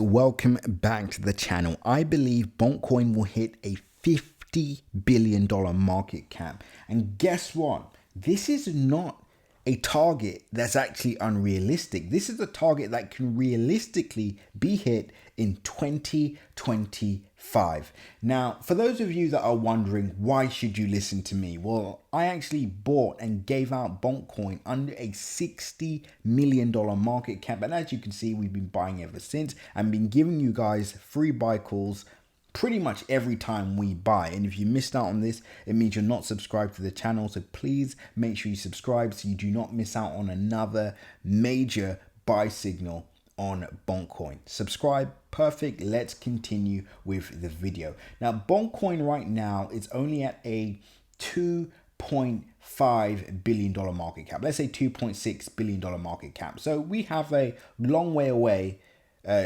Welcome back to the channel. I believe Bonkcoin will hit a $50 billion market cap. And guess what? This is not a target that's actually unrealistic. This is a target that can realistically be hit in 2025. Now, for those of you that are wondering, why should you listen to me? Well, I actually bought and gave out Bonkcoin under a $60 million market cap. And as you can see, we've been buying ever since and been giving you guys free buy calls pretty much every time we buy. And if you missed out on this, it means you're not subscribed to the channel. So please make sure you subscribe so you do not miss out on another major buy signal on Bonkcoin. Subscribe. Perfect. Let's continue with the video. Now, Bonkcoin right now is only at a $2.5 billion market cap. Let's say $2.6 billion market cap. So we have a long way away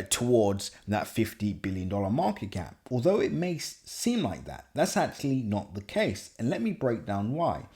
towards that $50 billion market cap. Although it may seem like that, that's actually not the case. And let me break down why.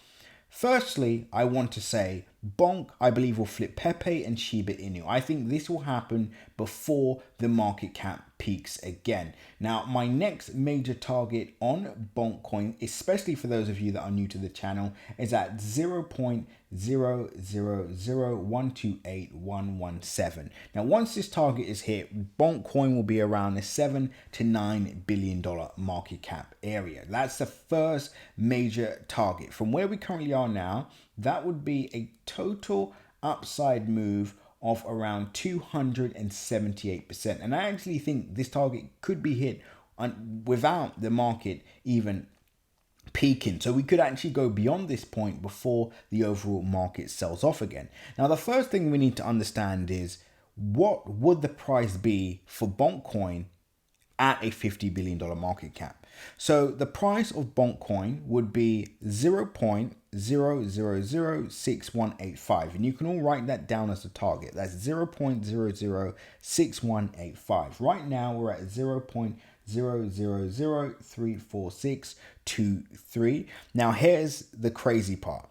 Firstly, I want to say Bonk, I believe, will flip Pepe and Shiba Inu. I think this will happen before the market cap peaks again. Now, my next major target on Bonkcoin, especially for those of you that are new to the channel, is at 0.000128117. Now, once this target is hit, Bonkcoin will be around the $7 to $9 billion market cap area. That's the first major target. From where we currently are now, that would be a total upside move of around 278%. And I actually think this target could be hit without the market even peaking. So we could actually go beyond this point before the overall market sells off again. Now, the first thing we need to understand is, what would the price be for Bonkcoin at a $50 billion market cap? So the price of Bonkcoin would be 0.0006185, and you can all write that down as a target. That's 0.006185. Right now we're at 0.0003463. Now here's the crazy part.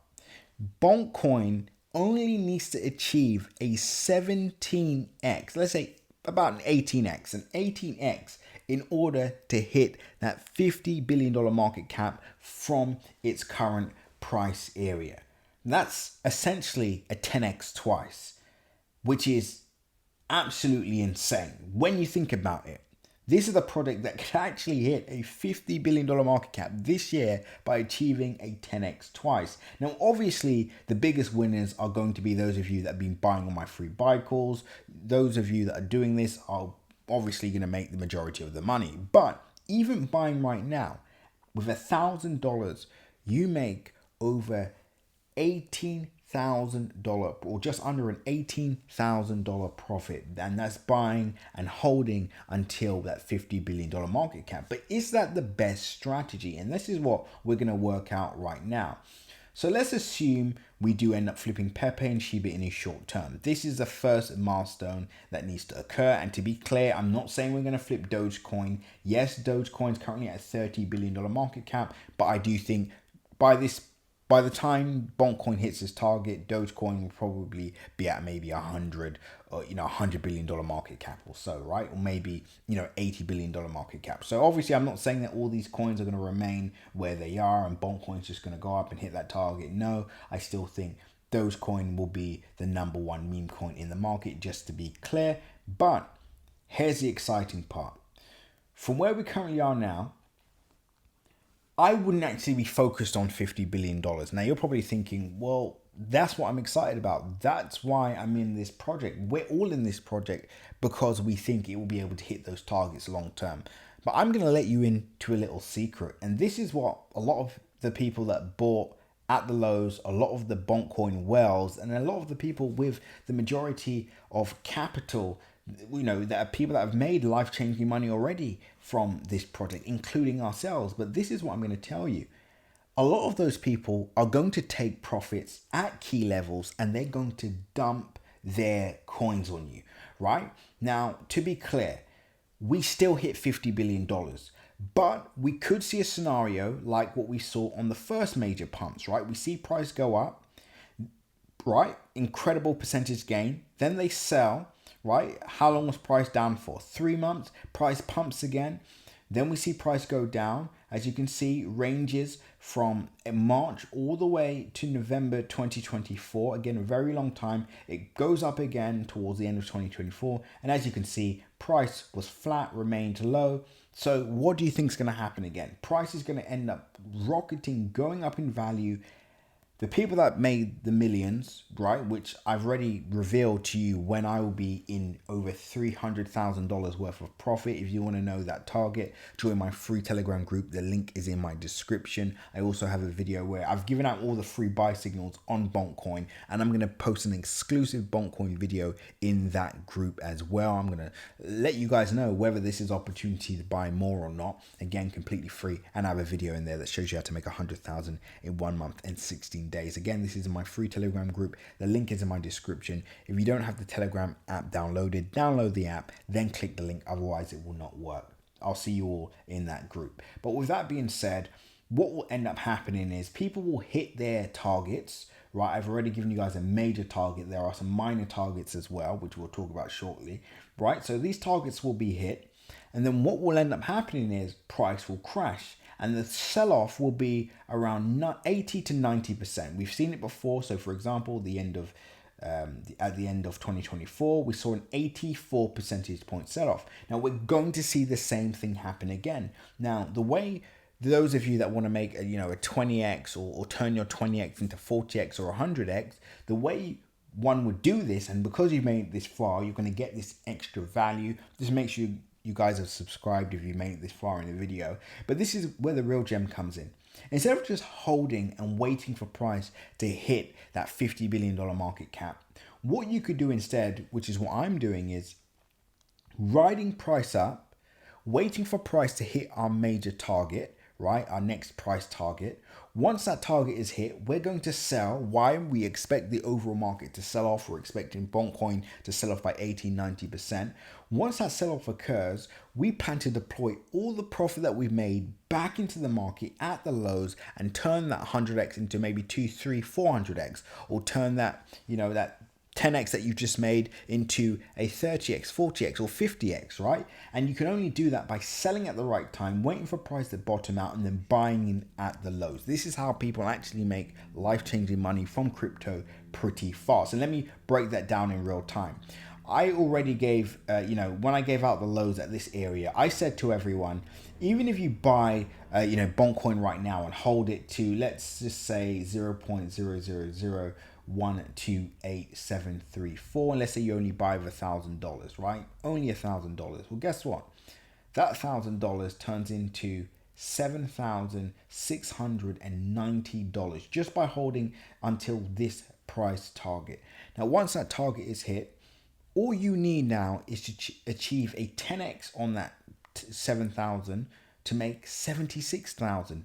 Bonkcoin only needs to achieve a 17x, let's say about an 18x in order to hit that $50 billion market cap from its current price area. That's essentially a 10x twice, which is absolutely insane when you think about it. This is a product that could actually hit a $50 billion market cap this year by achieving a 10x twice. Now, obviously, the biggest winners are going to be those of you that have been buying on my free buy calls. Those of you that are doing this are obviously going to make the majority of the money. But even buying right now, with $1,000, you make over $18,000 or just under an $18,000 profit, and that's buying and holding until that $50 billion market cap. But is that the best strategy? And this is what we're going to work out right now. So let's assume we do end up flipping Pepe and Shiba in a short term. This is the first milestone that needs to occur. And to be clear, I'm not saying we're going to flip Dogecoin. Yes, Dogecoin is currently at a $30 billion market cap, but I do think by the time Bonkcoin hits its target, Dogecoin will probably be at maybe $100 billion market cap or so, right? Or maybe, $80 billion market cap. So obviously, I'm not saying that all these coins are going to remain where they are and Bonkcoin's just going to go up and hit that target. No, I still think Dogecoin will be the #1 meme coin in the market, just to be clear. But here's the exciting part. From where we currently are now, I wouldn't actually be focused on $50 billion. Now, you're probably thinking, well, that's what I'm excited about. That's why I'm in this project. We're all in this project because we think it will be able to hit those targets long term. But I'm going to let you into a little secret. And this is what a lot of the people that bought at the lows, a lot of the Bonkcoin whales, and a lot of the people with the majority of capital, there are people that have made life-changing money already from this project, including ourselves. But this is what I'm going to tell you. A lot of those people are going to take profits at key levels and they're going to dump their coins on you, right? Now, to be clear, we still hit $50 billion, but we could see a scenario like what we saw on the first major pumps, right? We see price go up, right? Incredible percentage gain. Then they sell, right? How long was price down for? 3 months. Price pumps again. Then we see price go down. As you can see, ranges from March all the way to November 2024. Again, a very long time. It goes up again towards the end of 2024. And as you can see, price was flat, remained low. So what do you think is going to happen again? Price is going to end up rocketing, going up in value. The people that made the millions, right, which I've already revealed to you when I will be in over $300,000 worth of profit. If you want to know that target, join my free Telegram group. The link is in my description. I also have a video where I've given out all the free buy signals on bonkcoin, and I'm going to post an exclusive bonkcoin video in that group as well. I'm going to let you guys know whether this is opportunity to buy more or not. Again, completely free, and I have a video in there that shows you how to make 100,000 in 1 month and 16 days. Again, this is in my free Telegram group. The link is in my description. If you don't have the Telegram app downloaded, download the app, then click the link. Otherwise, it will not work. I'll see you all in that group. But with that being said, what will end up happening is people will hit their targets, right? I've already given you guys a major target. There are some minor targets as well, which we'll talk about shortly, right? So these targets will be hit. And then what will end up happening is price will crash. And the sell-off will be around 80 to 90%. We've seen it before. So, for example, at the end of 2024, we saw an 84 percentage point sell-off. Now, we're going to see the same thing happen again. Now, the way those of you that want to make a 20x or turn your 20x into 40x or 100x, the way one would do this, and because you've made it this far, you're going to get this extra value. Just make sure you guys have subscribed if you made it this far in the video. But this is where the real gem comes in. Instead of just holding and waiting for price to hit that $50 billion market cap, what you could do instead, which is what I'm doing, is riding price up, waiting for price to hit our major target, right? Our next price target. Once that target is hit, we're going to sell. Why? We expect the overall market to sell off. We're expecting Bonkcoin to sell off by 80-90%. Once that sell-off occurs, we plan to deploy all the profit that we've made back into the market at the lows and turn that 100x into maybe 2, 3, 400x, or turn that, that 10x that you've just made into a 30x, 40x, or 50x, right? And you can only do that by selling at the right time, waiting for price to bottom out, and then buying in at the lows. This is how people actually make life-changing money from crypto pretty fast. And let me break that down in real time. I already gave, when I gave out the lows at this area, I said to everyone, even if you buy, Bonkcoin right now and hold it to, let's just say 0.000128734, and let's say you only buy with $1,000, right? Only $1,000. Well, guess what? That $1,000 turns into $7,690 just by holding until this price target. Now, once that target is hit, all you need now is to achieve a 10x on that 7,000 to make 76,000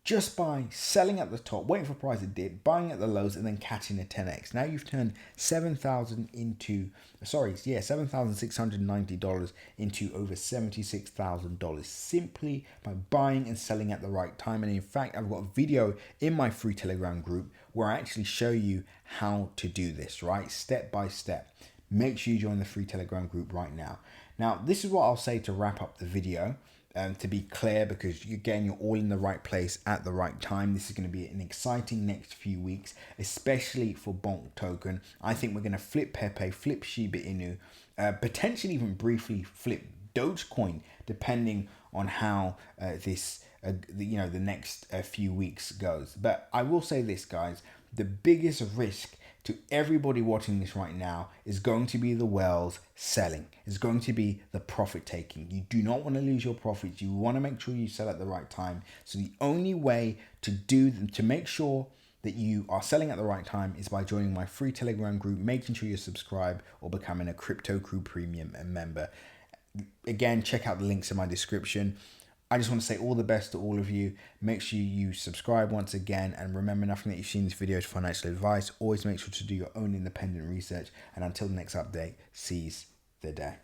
just by selling at the top, waiting for price to dip, buying at the lows, and then catching a 10x. Now you've turned $7,690 into over $76,000 simply by buying and selling at the right time. And in fact, I've got a video in my free Telegram group where I actually show you how to do this, right? Step by step. Make sure you join the free Telegram group right now. Now, this is what I'll say to wrap up the video, to be clear, because again, you're all in the right place at the right time. This is going to be an exciting next few weeks, especially for Bonk token. I think we're going to flip Pepe, flip Shiba Inu, potentially even briefly flip Dogecoin, depending on how the next few weeks goes. But I will say this, guys, the biggest risk to everybody watching this right now is going to be the whales selling. It's going to be the profit taking. You do not want to lose your profits. You want to make sure you sell at the right time. So the only way to make sure that you are selling at the right time is by joining my free Telegram group, making sure you're subscribed, or becoming a Crypto Crew Premium member. Again, check out the links in my description. I just want to say all the best to all of you. Make sure you subscribe once again. And remember, nothing that you've seen in this video is financial advice. Always make sure to do your own independent research. And until the next update, seize the day.